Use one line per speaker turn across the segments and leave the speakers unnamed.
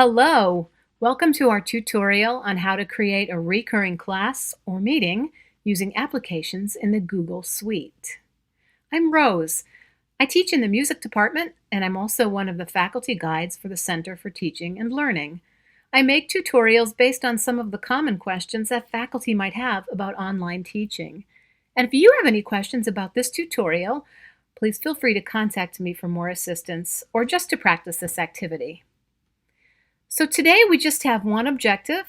Hello! Welcome to our tutorial on how to create a recurring class or meeting using applications in the Google Suite. I'm Rose. I teach in the music department and I'm also one of the faculty guides for the Center for Teaching and Learning. I make tutorials based on some of the common questions that faculty might have about online teaching. And if you have any questions about this tutorial, please feel free to contact me for more assistance or just to practice this activity. So today we just have one objective,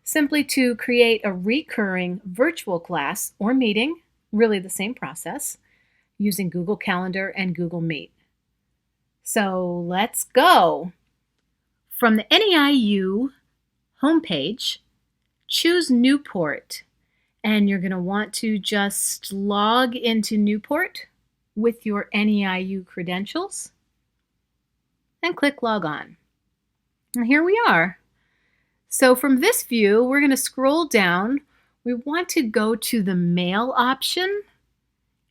simply to create a recurring virtual class or meeting, really the same process, using Google Calendar and Google Meet. So let's go. From the NEIU homepage, choose Newport, and you're going to want to just log into Newport with your NEIU credentials and click Log On. And here we are. So from this view, we're going to scroll down. We want to go to the Mail option,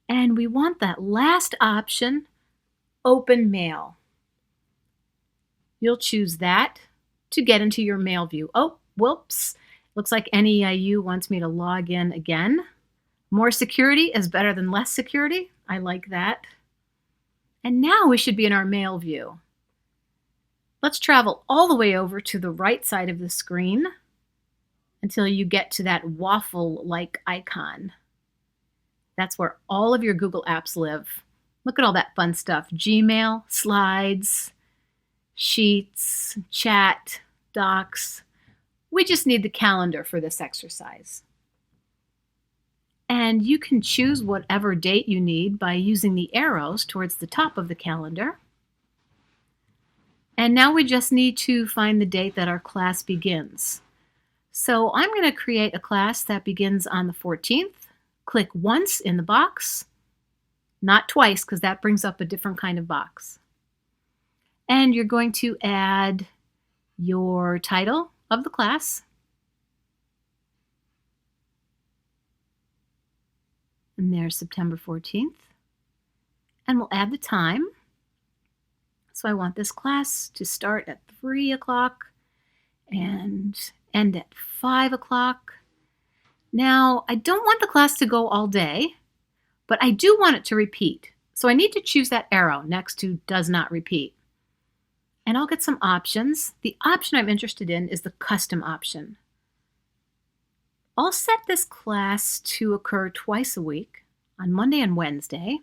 and we want that last option, Open Mail. You'll choose that to get into your mail view. Oh, whoops. Looks like NEIU wants me to log in again. More security is better than less security. I like that. And now we should be in our mail view. Let's travel all the way over to the right side of the screen until you get to that waffle-like icon. That's where all of your Google apps live. Look at all that fun stuff. Gmail, Slides, Sheets, Chat, Docs. We just need the calendar for this exercise. And you can choose whatever date you need by using the arrows towards the top of the calendar. And now we just need to find the date that our class begins. So I'm going to create a class that begins on the 14th. Click once in the box, not twice because that brings up a different kind of box. And you're going to add your title of the class. And there's September 14th. And we'll add the time. So I want this class to start at 3 o'clock and end at 5 o'clock. Now, I don't want the class to go all day, but I do want it to repeat. So I need to choose that arrow next to Does Not Repeat. And I'll get some options. The option I'm interested in is the Custom option. I'll set this class to occur twice a week, on Monday and Wednesday.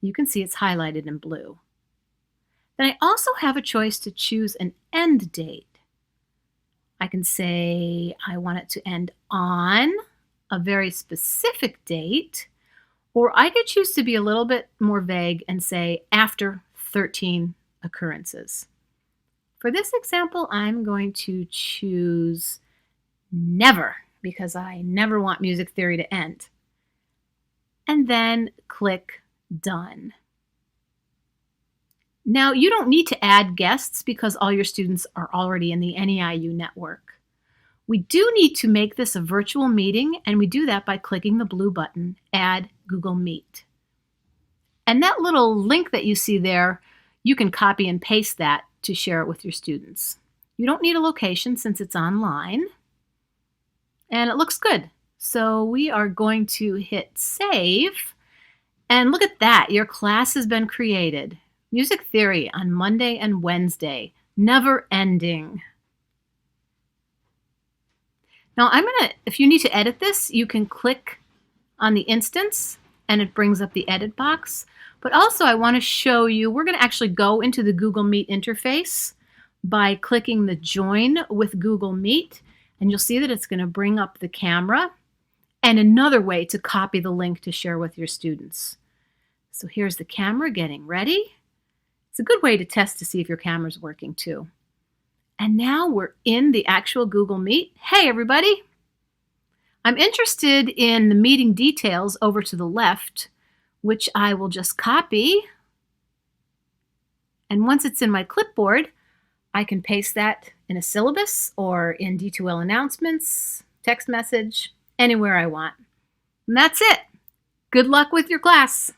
You can see it's highlighted in blue. Then I also have a choice to choose an end date. I can say I want it to end on a very specific date, or I could choose to be a little bit more vague and say after 13 occurrences. For this example, I'm going to choose never, because I never want music theory to end. And then click Done. Now, you don't need to add guests because all your students are already in the NEIU network. We do need to make this a virtual meeting, and we do that by clicking the blue button, Add Google Meet. And that little link that you see there, you can copy and paste that to share it with your students. You don't need a location since it's online, and it looks good. So we are going to hit Save, and look at that, your class has been created. Music theory on Monday and Wednesday, never ending. Now if you need to edit this, you can click on the instance and it brings up the edit box. But also I want to show you, we're going to actually go into the Google Meet interface by clicking the Join with Google Meet, and you'll see that it's going to bring up the camera and another way to copy the link to share with your students. So here's the camera getting ready. It's a good way to test to see if your camera's working too. And now we're in the actual Google Meet. Hey everybody! I'm interested in the meeting details over to the left, which I will just copy. And once it's in my clipboard, I can paste that in a syllabus or in D2L announcements, text message, anywhere I want. And that's it. Good luck with your class.